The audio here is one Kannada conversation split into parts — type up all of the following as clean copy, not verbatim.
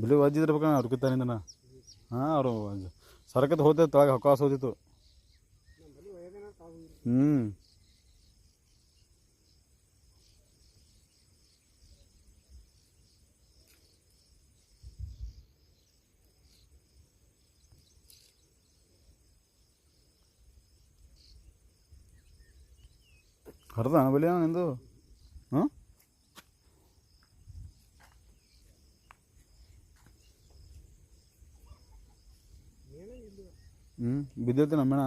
ಬಿಳಿ ವಜ್ಜಿದ್ರಬೇಕ ಅವ್ರ ತಾನಿಂದನ ಹಾಂ ಅವರು ಸರಕತ್ತು ಹೋಗ್ತೈತೆ ತೊಳಗೆ ಹೊಕ್ಕಾಸ ಹೋದಿತ್ತು. ಹರಿದ ಬಲಿ ನಿಂದು ಹಾಂ ಬಿದ್ದೈತೆ ನಮ್ಮಣ್ಣ.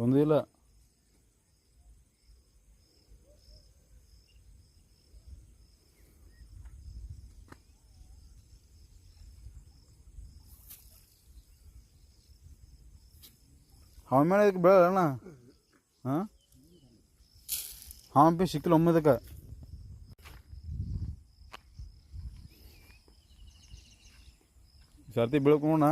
ಒಂದು ಇಲ್ಲ ಅವನ ಮೇಲೆ ಇದಕ್ಕೆ ಬೆಳಣ್ಣ. ಹಾಂ ಹಾಂ ಬಿ ಸಿಕ್ಕಿಲ್ಲ ಒಮ್ಮೆದಕ್ಕೆ. ಸರ್ತಿ ಬೀಳ್ಕೋಣ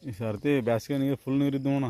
ಈ ಸರ್ತಿ ಬ್ಯಾಸಿಗೆ ನೀರು ಫುಲ್ ನೀರಿದ್ದು ನೋಣ.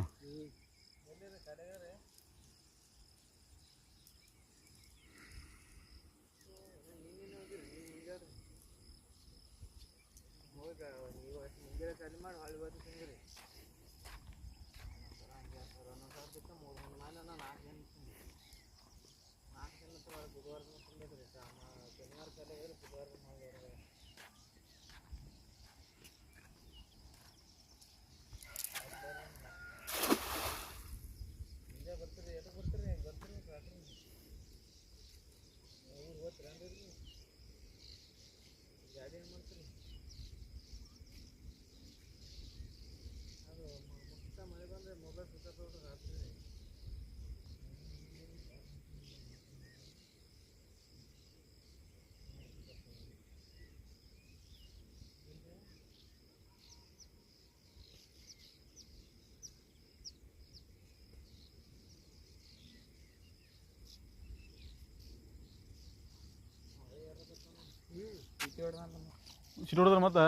ಸಿಟ್ಟು ಹೊಡೆದ್ರೆ ಮತ್ತೆ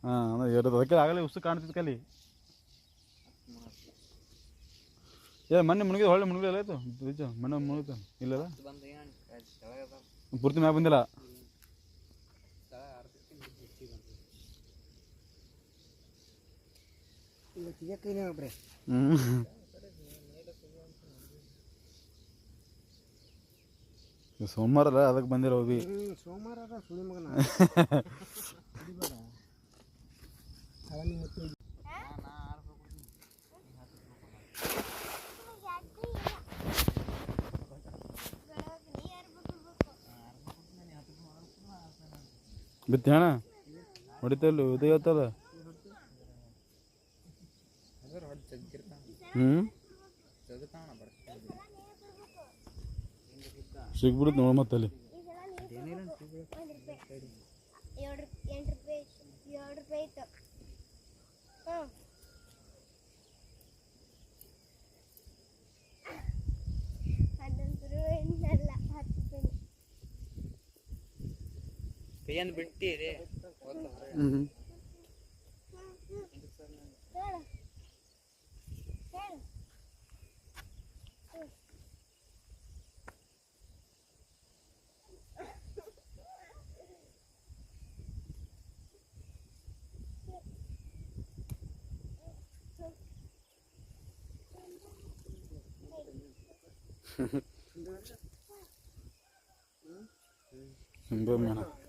ಹಾಂ ಅಂದ್ರೆ ಅದಕ್ಕೆ ಆಗಲೇ ಉಸು ಕಾಣ್ತಿತ್ತು ಕಲಿ. ಮೊನ್ನೆ ಮುಳುಗಿದ ಹೊಳ್ಳೆ ಮುಳುಗಿಲ್ಲ ಆಯ್ತು ಬೀಜ ಮೊನ್ನೆ ಮುಳುಗಿತು ಇಲ್ಲದ ಪೂರ್ತಿ ಮ್ಯಾಗ ಬಂದಿಲ್ಲ. ಸೋಮವಾರ ಅದಕ್ಕೆ ಬಂದಿರೋ ಬಿ ಸೋಮವಾರ ಬಿತ್ತಿ ಅಣ್ಣ ಹೊಡಿತಲ್ಲ ಉದಯತ್ತಲ್ಲ. ಸಿಗ್ಬಿಡುತ್ತೆ ನೋಡ ಮತ್ತಲ್ಲಿ. ಏನು ಬಿಟ್ಟಿರಿ Belum mana?